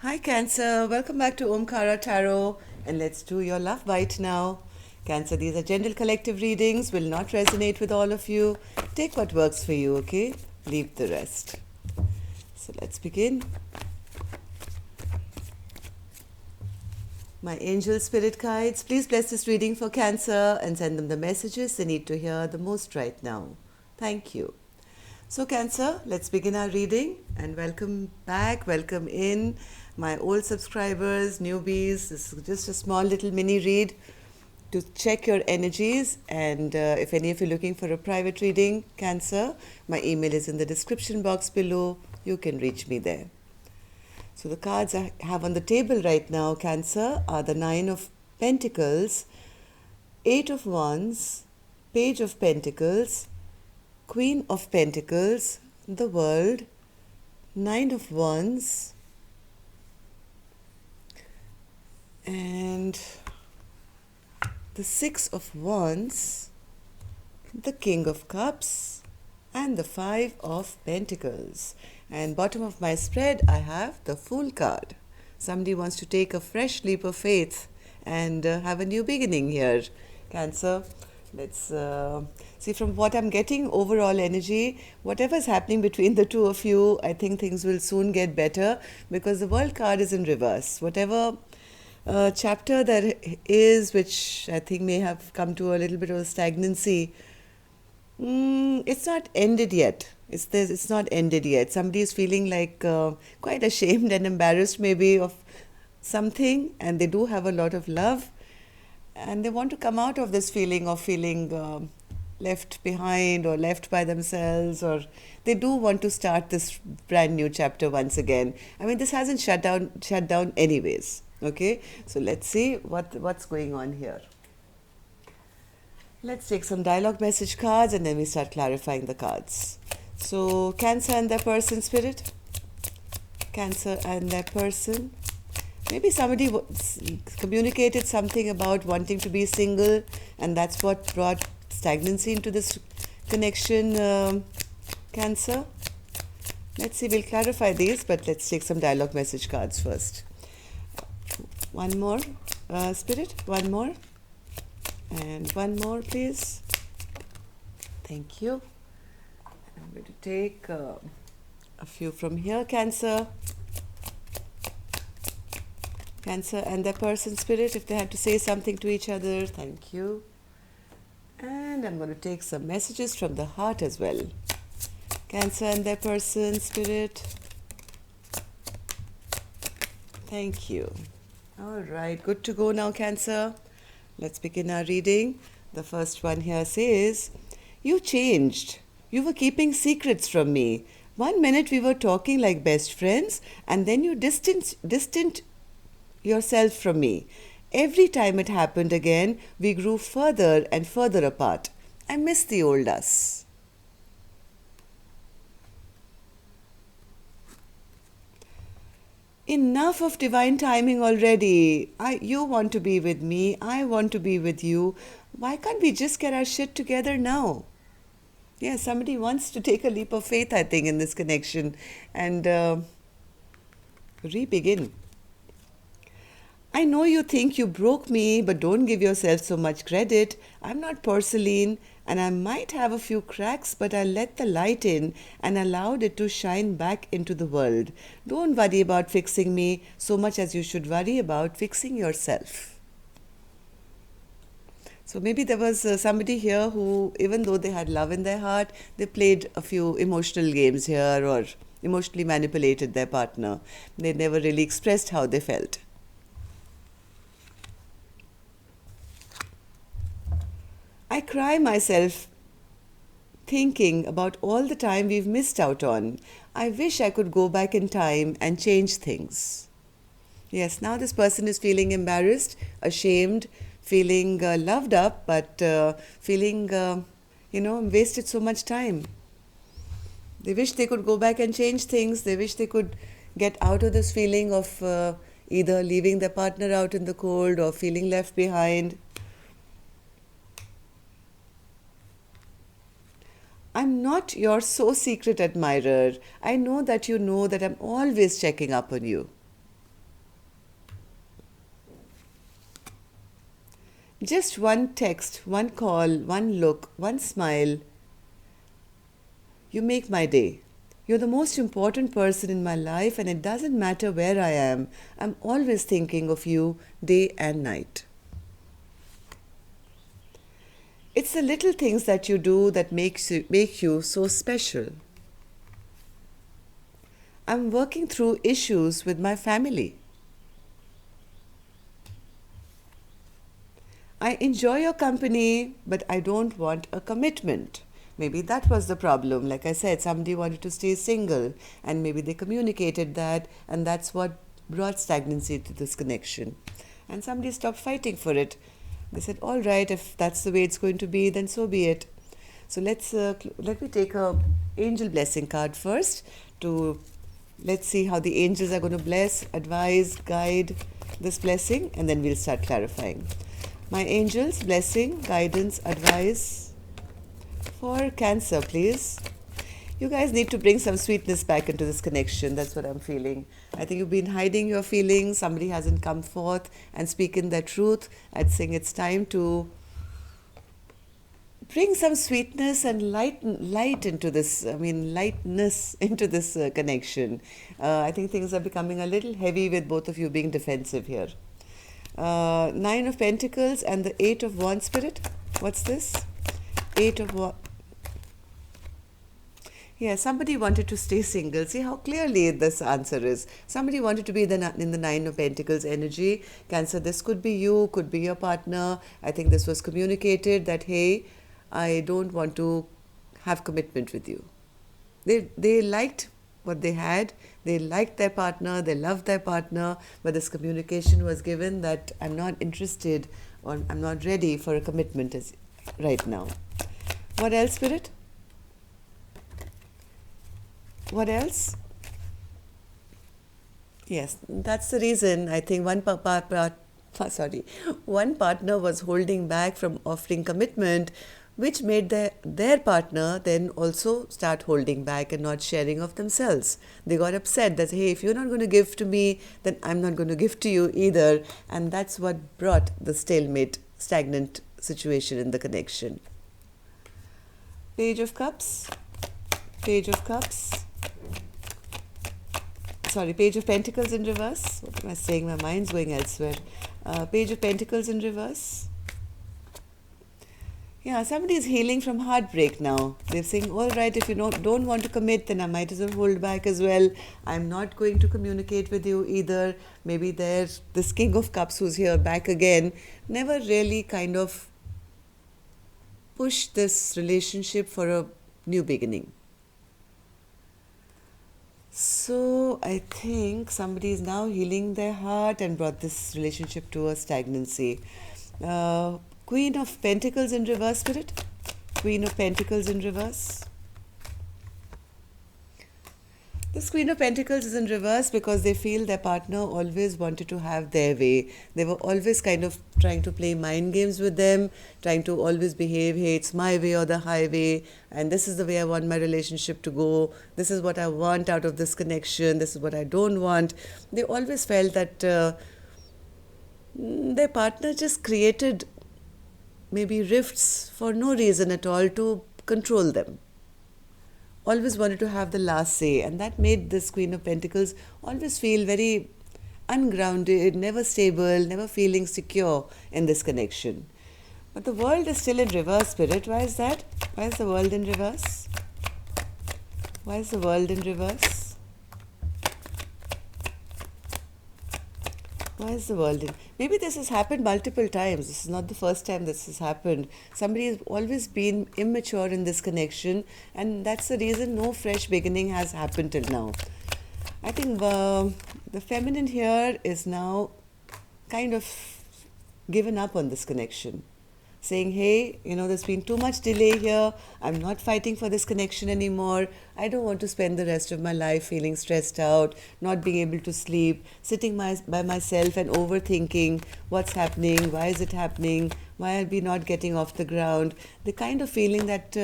Hi Cancer, welcome back to Omkara Tarot and let's do your love bite now. Cancer, these are general collective readings, will not resonate with all of you. Take what works for you, okay? Leave the rest. So let's begin. My angel spirit guides, please bless this reading for Cancer and send them the messages they need to hear the most right now. Thank you. So Cancer, let's begin our reading and welcome back, welcome in my old subscribers, newbies. This is just a small little mini read to check your energies, and if any of you are looking for a private reading, Cancer, my email is in the description box below. You can reach me there. So the cards I have on the table right now, Cancer, are the Nine of Pentacles, Eight of Wands, Page of Pentacles, Queen of Pentacles, the World, Nine of Wands, and the Six of Wands, the King of Cups, and the Five of Pentacles. And bottom of my spread, I have the Fool card. Somebody wants to take a fresh leap of faith and have a new beginning here, Cancer. Let's see from what I'm getting, overall energy, whatever is happening between the two of you, I think things will soon get better because the World card is in reverse. Whatever chapter that is, which I think may have come to a little bit of a stagnancy, it's not ended yet. It's not ended yet. Somebody is feeling like quite ashamed and embarrassed maybe of something, and they do have a lot of love, and they want to come out of this feeling of feeling left behind or left by themselves, or they do want to start this brand new chapter once again. I mean, this hasn't shut down anyways. Okay, so let's see what's going on here. Let's take some dialogue message cards and then we start clarifying the cards. So Cancer and their person, spirit. Cancer and their person. Maybe somebody communicated something about wanting to be single, and that's what brought stagnancy into this connection, Cancer. Let's see, we'll clarify these, but let's take some dialogue message cards first. One more, spirit, one more. And one more, please. Thank you. I'm going to take a few from here, Cancer. Cancer and their person, spirit, if they had to say something to each other. Thank you. And I'm going to take some messages from the heart as well. Cancer and their person, spirit. Thank you. All right, good to go now, Cancer. Let's begin our reading. The first one here says, you changed. You were keeping secrets from me. 1 minute we were talking like best friends, and then you distant yourself from me. Every time it happened again, we grew further and further apart. I miss the old us. Enough of divine timing already. You want to be with me. I want to be with you. Why can't we just get our shit together now? Yeah, somebody wants to take a leap of faith, I think, in this connection and re-begin. I know you think you broke me, but don't give yourself so much credit. I'm not porcelain, and I might have a few cracks, but I let the light in and allowed it to shine back into the world. Don't worry about fixing me so much as you should worry about fixing yourself. So maybe there was somebody here who, even though they had love in their heart, they played a few emotional games here or emotionally manipulated their partner. They never really expressed how they felt. I cry myself thinking about all the time we've missed out on. I wish I could go back in time and change things. Yes, now this person is feeling embarrassed, ashamed, feeling loved up, but feeling, wasted so much time. They wish they could go back and change things. They wish they could get out of this feeling of either leaving their partner out in the cold or feeling left behind. I'm not your so secret admirer. I know that you know that I'm always checking up on you. Just one text, one call, one look, one smile. You make my day. You're the most important person in my life, and it doesn't matter where I am. I'm always thinking of you day and night. It's the little things that you do that make you so special. I'm working through issues with my family. I enjoy your company, but I don't want a commitment. Maybe that was the problem. Like I said, somebody wanted to stay single, and maybe they communicated that, and that's what brought stagnancy to this connection. And somebody stopped fighting for it. They said, "All right, if that's the way it's going to be, then so be it." So let me take a angel blessing card first to let's see how the angels are going to bless, advise, guide this blessing, and then we'll start clarifying. My angels, blessing, guidance, advice for Cancer, please. You guys need to bring some sweetness back into this connection. That's what I'm feeling. I think you've been hiding your feelings. Somebody hasn't come forth and speaking their truth. I'd think it's time to bring some sweetness and light into this, lightness into this connection. I think things are becoming a little heavy with both of you being defensive here. Nine of Pentacles and the Eight of Wands, Spirit. What's this? Eight of Wands. Yeah, somebody wanted to stay single. See how clearly this answer is. Somebody wanted to be in the Nine of Pentacles energy. Cancer, this could be you, could be your partner. I think this was communicated that, hey, I don't want to have commitment with you. They liked what they had. They liked their partner. They loved their partner. But this communication was given that I'm not interested or I'm not ready for a commitment right now. What else, Spirit? What else? Yes, that's the reason I think one partner was holding back from offering commitment, which made their partner then also start holding back and not sharing of themselves. They got upset that, hey, if you're not going to give to me, then I'm not going to give to you either. And that's what brought the stalemate, stagnant situation in the connection. Page of Cups. Page of Cups. Page of Pentacles in reverse. What am I saying? My mind's going elsewhere. Page of Pentacles in reverse. Yeah, somebody is healing from heartbreak now. They're saying, all right, if you don't want to commit, then I might as well hold back as well. I'm not going to communicate with you either. Maybe there's this King of Cups who's here back again. Never really kind of push this relationship for a new beginning. So I think somebody is now healing their heart and brought this relationship to a stagnancy. Queen of Pentacles in reverse, Spirit. Queen of Pentacles in reverse. This Queen of Pentacles is in reverse because they feel their partner always wanted to have their way. They were always kind of trying to play mind games with them, trying to always behave, hey, it's my way or the highway, and this is the way I want my relationship to go. This is what I want out of this connection. This is what I don't want. They always felt that their partner just created maybe rifts for no reason at all to control them. Always wanted to have the last say, and that made this Queen of Pentacles always feel very ungrounded, never stable, never feeling secure in this connection. But the world is still in reverse, Spirit. Why is that? Why is the world in reverse? Why is the world in reverse? Why is the world in... Maybe this has happened multiple times. This is not the first time this has happened. Somebody has always been immature in this connection, and that's the reason no fresh beginning has happened till now. I think the feminine here is now kind of given up on this connection. Saying, hey, there's been too much delay here. I'm not fighting for this connection anymore. I don't want to spend the rest of my life feeling stressed out, not being able to sleep, sitting by myself and overthinking what's happening, why is it happening, why are we not getting off the ground. The kind of feeling that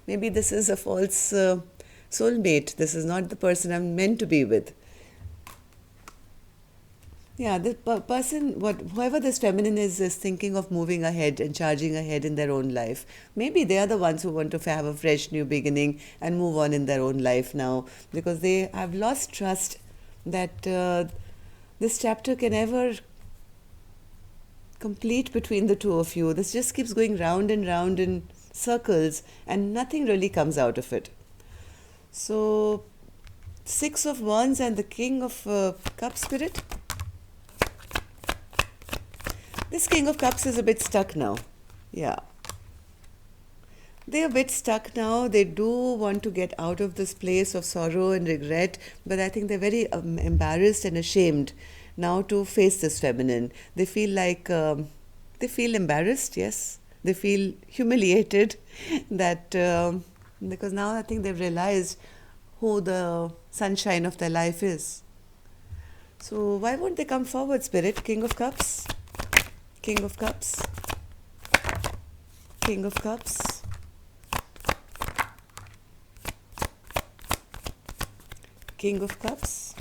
maybe this is a false soulmate. This is not the person I'm meant to be with. Yeah, the person, whoever this feminine is thinking of moving ahead and charging ahead in their own life. Maybe they are the ones who want to have a fresh new beginning and move on in their own life now, because they have lost trust that this chapter can ever complete between the two of you. This just keeps going round and round in circles, and nothing really comes out of it. So, Six of Wands and the King of Cups spirit. This King of Cups is a bit stuck now. Yeah. They're a bit stuck now. They do want to get out of this place of sorrow and regret, but I think they're very embarrassed and ashamed now to face this feminine. They feel like they feel embarrassed, yes. They feel humiliated that because now I think they've realized who the sunshine of their life is. So why won't they come forward, Spirit? King of Cups, King of Cups, King of Cups, King of Cups.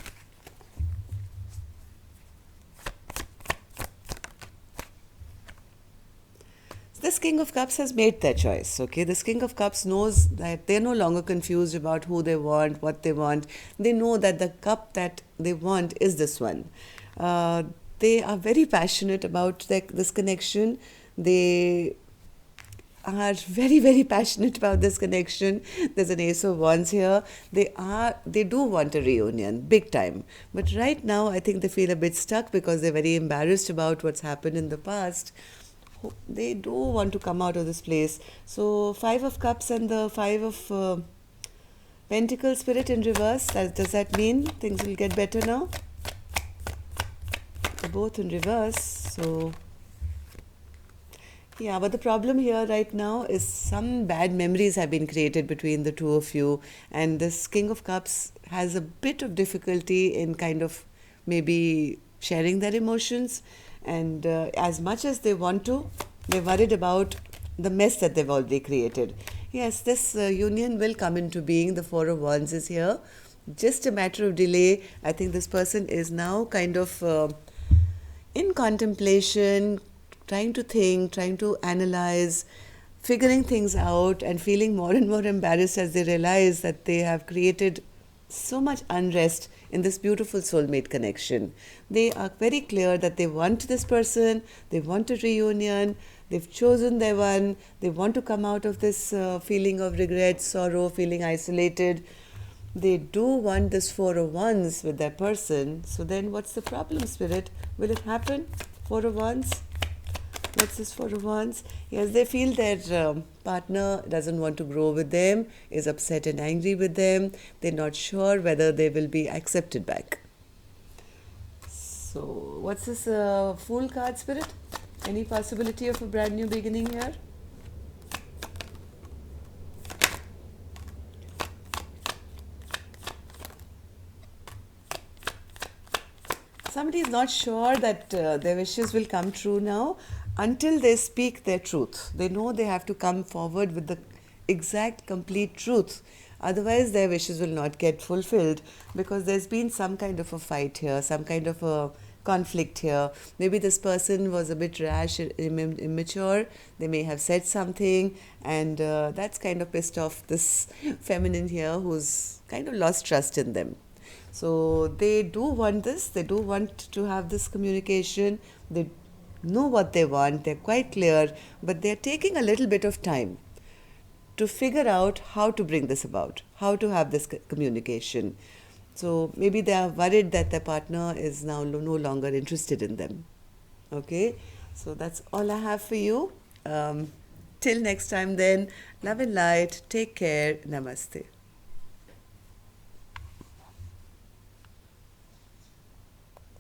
This King of Cups has made their choice, okay? This King of Cups knows that they're no longer confused about who they want, what they want. They know that the cup that they want is this one. They are very passionate about this connection. They are very, very passionate about this connection. There's an Ace of Wands here. They do want a reunion, big time. But right now, I think they feel a bit stuck because they're very embarrassed about what's happened in the past. They do want to come out of this place. So, Five of Cups and the Five of Pentacles spirit in reverse. Does that mean things will get better now? They're both in reverse. So, yeah, but the problem here right now is some bad memories have been created between the two of you, and this King of Cups has a bit of difficulty in kind of maybe sharing their emotions, and as much as they want to, they're worried about the mess that they've already created. Yes, this union will come into being. The Four of Wands is here. Just a matter of delay. I think this person is now kind of in contemplation, trying to think, trying to analyze, figuring things out, and feeling more and more embarrassed as they realize that they have created so much unrest in this beautiful soulmate connection. They are very clear that they want this person, they want a reunion, they've chosen their one, they want to come out of this feeling of regret, sorrow, feeling isolated. They do want this Four of Wands with their person. So then what's the problem, Spirit? Will it happen? Four of Wands? What's this Four of Wands? Yes, they feel their partner doesn't want to grow with them, is upset and angry with them. They're not sure whether they will be accepted back. So, what's this Fool card, Spirit? Any possibility of a brand new beginning here? Somebody is not sure that their wishes will come true now until they speak their truth. They know they have to come forward with the exact, complete truth. Otherwise, their wishes will not get fulfilled because there's been some kind of a fight here, some kind of a conflict here. Maybe this person was a bit rash, immature. They may have said something, and that's kind of pissed off this feminine here who's kind of lost trust in them. So they do want this, they do want to have this communication, they know what they want, they're quite clear, but they're taking a little bit of time to figure out how to bring this about, how to have this communication. So maybe they are worried that their partner is now no longer interested in them. Okay, so that's all I have for you. Till next time then, love and light, take care, namaste.